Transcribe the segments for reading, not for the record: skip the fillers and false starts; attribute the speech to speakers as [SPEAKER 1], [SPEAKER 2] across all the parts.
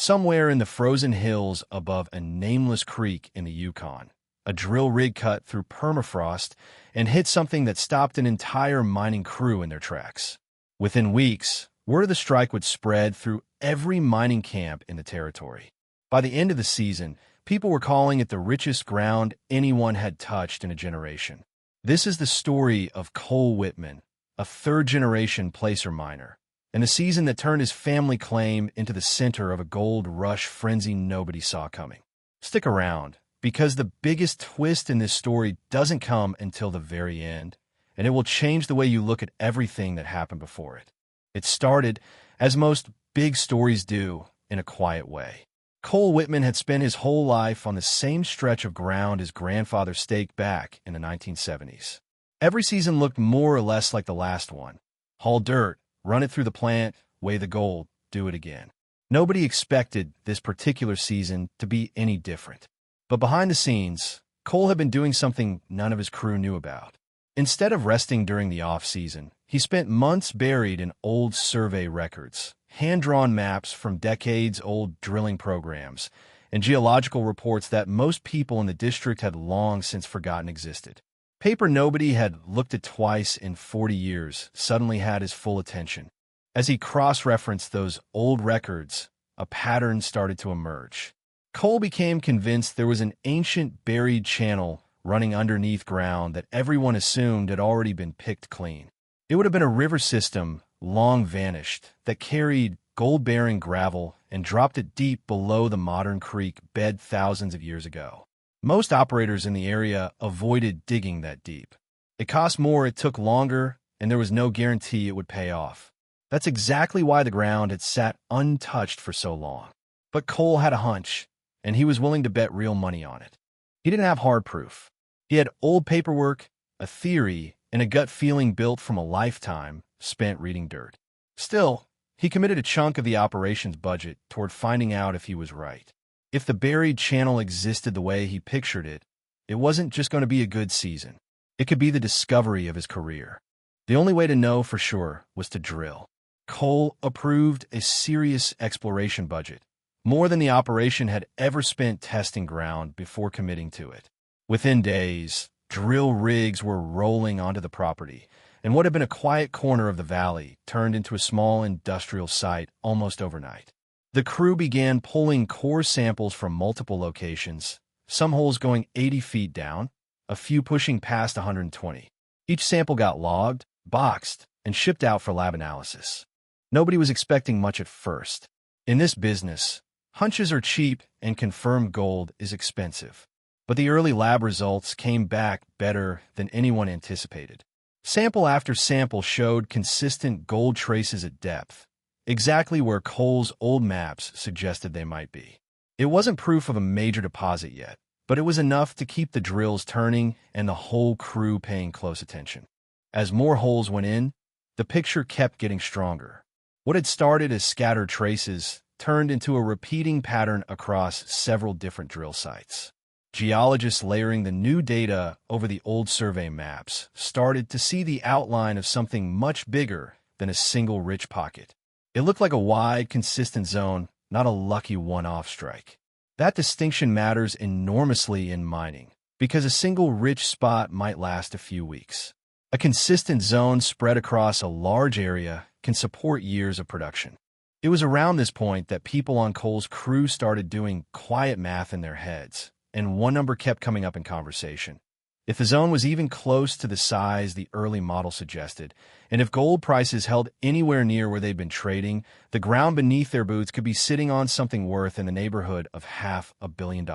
[SPEAKER 1] Somewhere in the frozen hills above a nameless creek in the Yukon, a drill rig cut through permafrost and hit something that stopped an entire mining crew in their tracks. Within weeks, word of the strike would spread through every mining camp in the territory. By the end of the season, people were calling it the richest ground anyone had touched in a generation. This is the story of Cole Whitman, a third-generation placer miner, and the season that turned his family claim into the center of a gold rush frenzy nobody saw coming. Stick around, because the biggest twist in this story doesn't come until the very end, and it will change the way you look at everything that happened before it. It started, as most big stories do, in a quiet way. Cole Whitman had spent his whole life on the same stretch of ground his grandfather staked back in the 1970s. Every season looked more or less like the last one. Haul dirt, run it through the plant, weigh the gold, do it again. Nobody expected this particular season to be any different. But behind the scenes, Cole had been doing something none of his crew knew about. Instead of resting during the off-season, he spent months buried in old survey records, hand-drawn maps from decades-old drilling programs, and geological reports that most people in the district had long since forgotten existed. Paper nobody had looked at twice in 40 years suddenly had his full attention. As he cross-referenced those old records, a pattern started to emerge. Cole became convinced there was an ancient buried channel running underneath ground that everyone assumed had already been picked clean. It would have been a river system long vanished that carried gold-bearing gravel and dropped it deep below the modern creek bed thousands of years ago. Most operators in the area avoided digging that deep. It cost more, it took longer, and there was no guarantee it would pay off. That's exactly why the ground had sat untouched for so long. But Cole had a hunch, and he was willing to bet real money on it. He didn't have hard proof. He had old paperwork, a theory, and a gut feeling built from a lifetime spent reading dirt. Still, he committed a chunk of the operations budget toward finding out if he was right. If the buried channel existed the way he pictured it, it wasn't just going to be a good season. It could be the discovery of his career. The only way to know for sure was to drill. Cole approved a serious exploration budget, more than the operation had ever spent testing ground before committing to it. Within days, drill rigs were rolling onto the property, and what had been a quiet corner of the valley turned into a small industrial site almost overnight. The crew began pulling core samples from multiple locations, some holes going 80 feet down, a few pushing past 120. Each sample got logged, boxed, and shipped out for lab analysis. Nobody was expecting much at first. In this business, hunches are cheap and confirmed gold is expensive. But the early lab results came back better than anyone anticipated. Sample after sample showed consistent gold traces at depth, exactly where Cole's old maps suggested they might be. It wasn't proof of a major deposit yet, but it was enough to keep the drills turning and the whole crew paying close attention. As more holes went in, the picture kept getting stronger. What had started as scattered traces turned into a repeating pattern across several different drill sites. Geologists layering the new data over the old survey maps started to see the outline of something much bigger than a single rich pocket. It looked like a wide, consistent zone, not a lucky one-off strike. That distinction matters enormously in mining, because a single rich spot might last a few weeks. A consistent zone spread across a large area can support years of production. It was around this point that people on Cole's crew started doing quiet math in their heads, and one number kept coming up in conversation. If the zone was even close to the size the early model suggested, and if gold prices held anywhere near where they'd been trading, the ground beneath their boots could be sitting on something worth in the neighborhood of $500 million.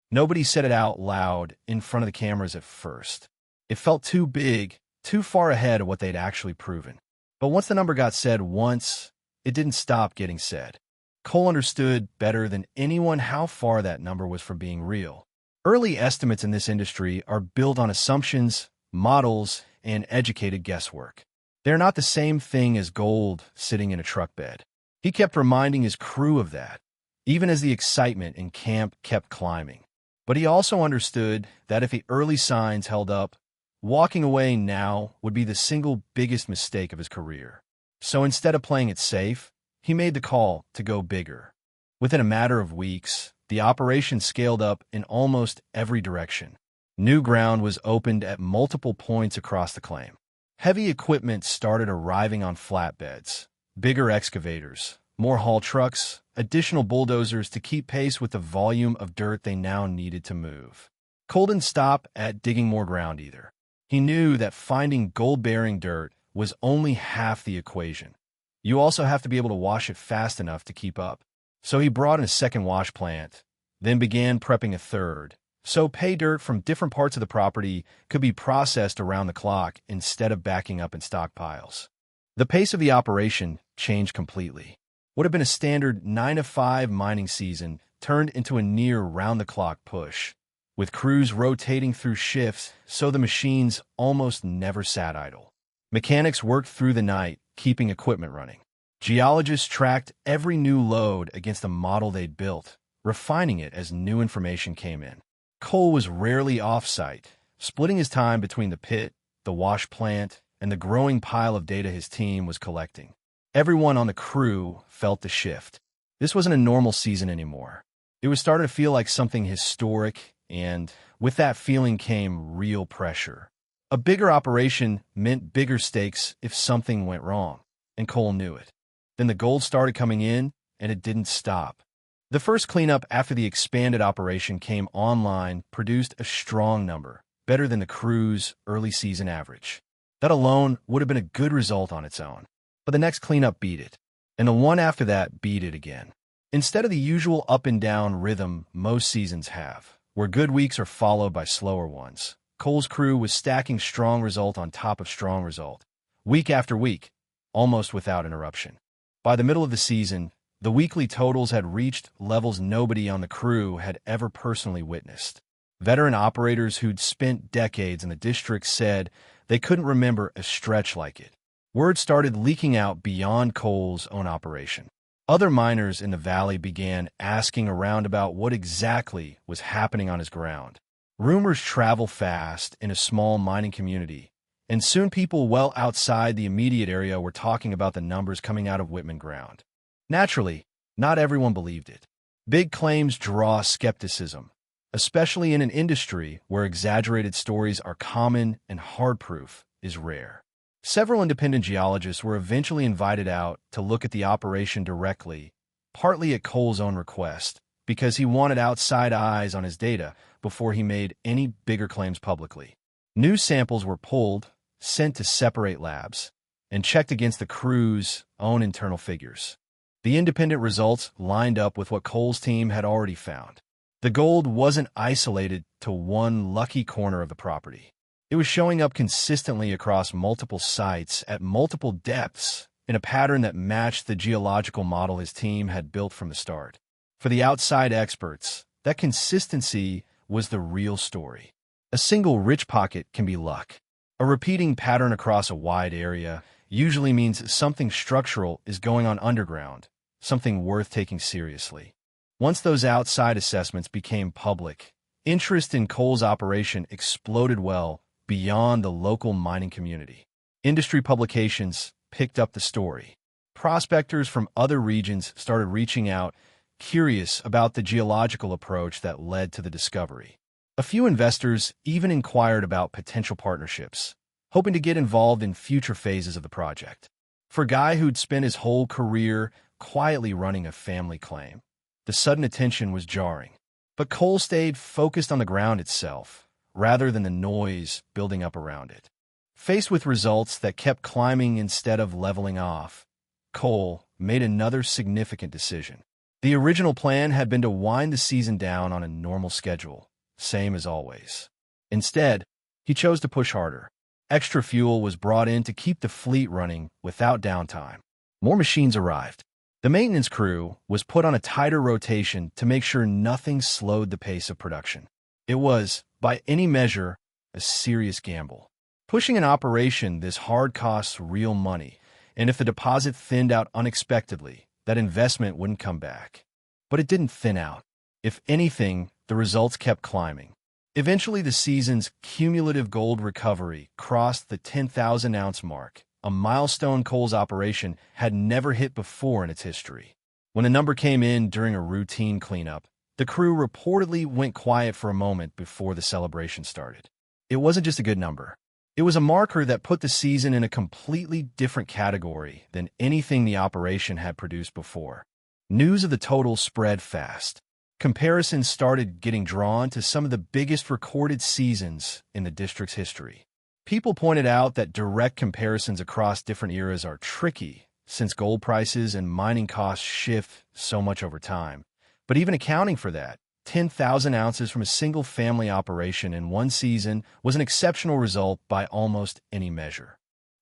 [SPEAKER 1] Nobody said it out loud in front of the cameras at first. It felt too big, too far ahead of what they'd actually proven. But once the number got said once, it didn't stop getting said. Cole understood better than anyone how far that number was from being real. Early estimates in this industry are built on assumptions, models, and educated guesswork. They're not the same thing as gold sitting in a truck bed. He kept reminding his crew of that, even as the excitement in camp kept climbing. But he also understood that if the early signs held up, walking away now would be the single biggest mistake of his career. So instead of playing it safe, he made the call to go bigger. Within a matter of weeks, the operation scaled up in almost every direction. New ground was opened at multiple points across the claim. Heavy equipment started arriving on flatbeds, bigger excavators, more haul trucks, additional bulldozers to keep pace with the volume of dirt they now needed to move. Cole didn't stop at digging more ground either. He knew that finding gold-bearing dirt was only half the equation. You also have to be able to wash it fast enough to keep up. So he brought in a second wash plant, then began prepping a third, so pay dirt from different parts of the property could be processed around the clock instead of backing up in stockpiles. The pace of the operation changed completely. What had been a standard 9-to-5 mining season turned into a near round-the-clock push, with crews rotating through shifts so the machines almost never sat idle. Mechanics worked through the night, keeping equipment running. Geologists tracked every new load against the model they'd built, refining it as new information came in. Cole was rarely off-site, splitting his time between the pit, the wash plant, and the growing pile of data his team was collecting. Everyone on the crew felt the shift. This wasn't a normal season anymore. It was starting to feel like something historic, and with that feeling came real pressure. A bigger operation meant bigger stakes if something went wrong, and Cole knew it. Then the gold started coming in, and it didn't stop. The first cleanup after the expanded operation came online produced a strong number, better than the crew's early season average. That alone would have been a good result on its own. But the next cleanup beat it, and the one after that beat it again. Instead of the usual up-and-down rhythm most seasons have, where good weeks are followed by slower ones, Cole's crew was stacking strong result on top of strong result, week after week, almost without interruption. By the middle of the season, the weekly totals had reached levels nobody on the crew had ever personally witnessed. Veteran operators who'd spent decades in the district said they couldn't remember a stretch like it. Word started leaking out beyond Cole's own operation. Other miners in the valley began asking around about what exactly was happening on his ground. Rumors travel fast in a small mining community, and soon people well outside the immediate area were talking about the numbers coming out of Whitman ground. Naturally, not everyone believed it. Big claims draw skepticism, especially in an industry where exaggerated stories are common and hard proof is rare. Several independent geologists were eventually invited out to look at the operation directly, partly at Cole's own request, because he wanted outside eyes on his data before he made any bigger claims publicly. New samples were pulled, sent to separate labs, and checked against the crew's own internal figures. The independent results lined up with what Cole's team had already found. The gold wasn't isolated to one lucky corner of the property. It was showing up consistently across multiple sites at multiple depths in a pattern that matched the geological model his team had built from the start. For the outside experts, that consistency was the real story. A single rich pocket can be luck. A repeating pattern across a wide area usually means something structural is going on underground, something worth taking seriously. Once those outside assessments became public, interest in Cole's operation exploded well beyond the local mining community. Industry publications picked up the story. Prospectors from other regions started reaching out, curious about the geological approach that led to the discovery. A few investors even inquired about potential partnerships, hoping to get involved in future phases of the project. For a guy who'd spent his whole career quietly running a family claim, the sudden attention was jarring. But Cole stayed focused on the ground itself, rather than the noise building up around it. Faced with results that kept climbing instead of leveling off, Cole made another significant decision. The original plan had been to wind the season down on a normal schedule, same as always. Instead, he chose to push harder. Extra fuel was brought in to keep the fleet running without downtime. More machines arrived. The maintenance crew was put on a tighter rotation to make sure nothing slowed the pace of production. It was, by any measure, a serious gamble. Pushing an operation this hard costs real money, and if the deposit thinned out unexpectedly, that investment wouldn't come back. But it didn't thin out. If anything, the results kept climbing. Eventually, the season's cumulative gold recovery crossed the 10,000-ounce mark, a milestone Cole's operation had never hit before in its history. When the number came in during a routine cleanup, the crew reportedly went quiet for a moment before the celebration started. It wasn't just a good number. It was a marker that put the season in a completely different category than anything the operation had produced before. News of the total spread fast. Comparisons started getting drawn to some of the biggest recorded seasons in the district's history. People pointed out that direct comparisons across different eras are tricky, since gold prices and mining costs shift so much over time. But even accounting for that, 10,000 ounces from a single-family operation in one season was an exceptional result by almost any measure.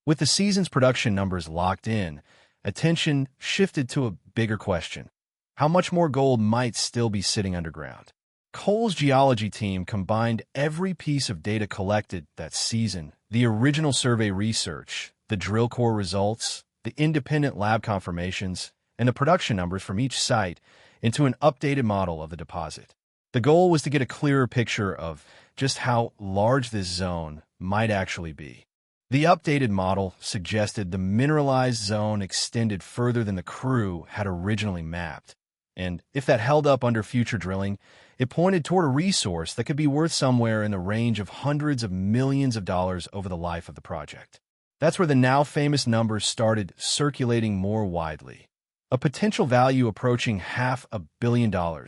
[SPEAKER 1] With the season's production numbers locked in, attention shifted to a bigger question. How much more gold might still be sitting underground? Cole's geology team combined every piece of data collected that season, the original survey research, the drill core results, the independent lab confirmations, and the production numbers from each site into an updated model of the deposit. The goal was to get a clearer picture of just how large this zone might actually be. The updated model suggested the mineralized zone extended further than the crew had originally mapped, and if that held up under future drilling, it pointed toward a resource that could be worth somewhere in the range of hundreds of millions of dollars over the life of the project. That's where the now famous numbers started circulating more widely. A potential value approaching $500 million,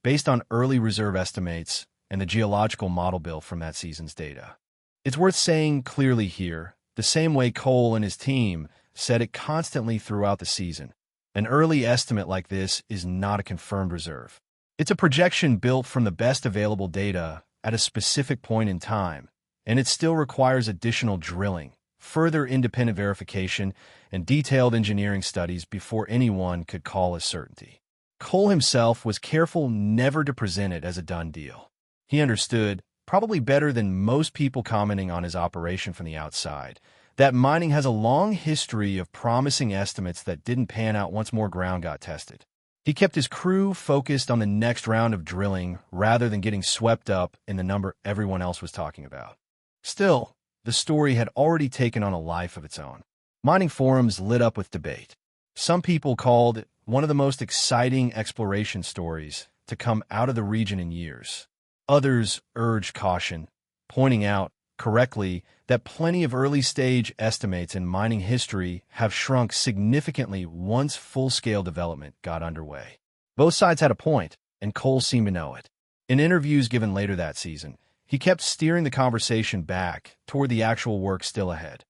[SPEAKER 1] based on early reserve estimates and the geological model built from that season's data. It's worth saying clearly here, the same way Cole and his team said it constantly throughout the season. An early estimate like this is not a confirmed reserve. It's a projection built from the best available data at a specific point in time, and it still requires additional drilling, further independent verification, and detailed engineering studies before anyone could call a certainty. Cole himself was careful never to present it as a done deal. He understood, probably better than most people commenting on his operation from the outside, that mining has a long history of promising estimates that didn't pan out once more ground got tested. He kept his crew focused on the next round of drilling rather than getting swept up in the number everyone else was talking about. Still, the story had already taken on a life of its own. Mining forums lit up with debate. Some people called it one of the most exciting exploration stories to come out of the region in years. Others urged caution, pointing out, correctly, that plenty of early-stage estimates in mining history have shrunk significantly once full-scale development got underway. Both sides had a point, and Cole seemed to know it. In interviews given later that season, he kept steering the conversation back toward the actual work still ahead.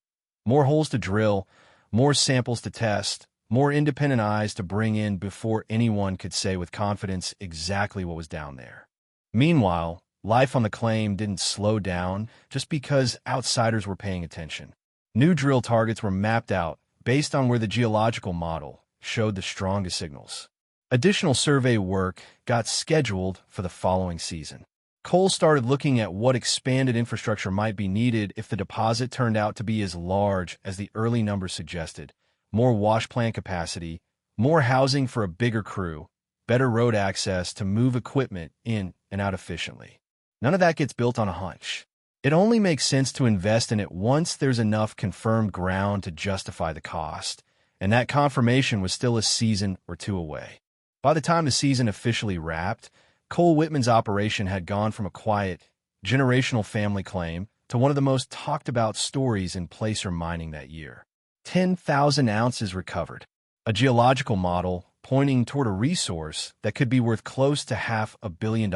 [SPEAKER 1] More holes to drill, more samples to test, more independent eyes to bring in before anyone could say with confidence exactly what was down there. Meanwhile, life on the claim didn't slow down just because outsiders were paying attention. New drill targets were mapped out based on where the geological model showed the strongest signals. Additional survey work got scheduled for the following season. Cole started looking at what expanded infrastructure might be needed if the deposit turned out to be as large as the early numbers suggested. More wash plant capacity, more housing for a bigger crew, better road access to move equipment in and out efficiently. None of that gets built on a hunch. It only makes sense to invest in it once there's enough confirmed ground to justify the cost, and that confirmation was still a season or two away. By the time the season officially wrapped, Cole Whitman's operation had gone from a quiet, generational family claim to one of the most talked-about stories in placer mining that year. 10,000 ounces recovered, a geological model pointing toward a resource that could be worth close to $500 million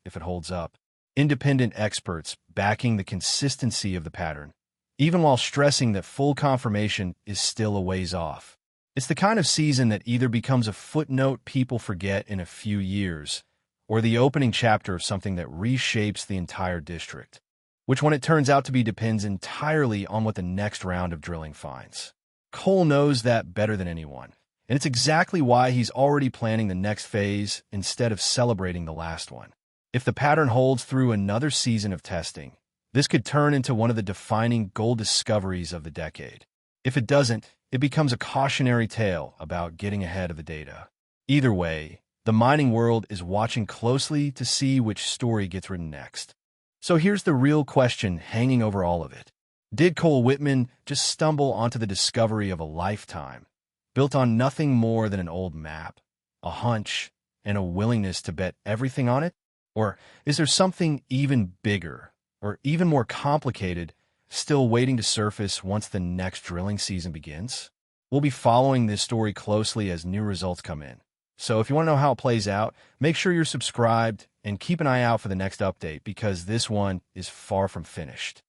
[SPEAKER 1] if it holds up. Independent experts backing the consistency of the pattern, even while stressing that full confirmation is still a ways off. It's the kind of season that either becomes a footnote people forget in a few years, or the opening chapter of something that reshapes the entire district. Which one it turns out to be depends entirely on what the next round of drilling finds. Cole knows that better than anyone, and it's exactly why he's already planning the next phase instead of celebrating the last one. If the pattern holds through another season of testing, this could turn into one of the defining gold discoveries of the decade. If it doesn't, it becomes a cautionary tale about getting ahead of the data. Either way, the mining world is watching closely to see which story gets written next. So here's the real question hanging over all of it. Did Cole Whitman just stumble onto the discovery of a lifetime, built on nothing more than an old map? a hunch, and a willingness to bet everything on it? Or is there something even bigger or even more complicated still waiting to surface once the next drilling season begins? We'll be following this story closely as new results come in. So if you want to know how it plays out, make sure you're subscribed and keep an eye out for the next update because this one is far from finished.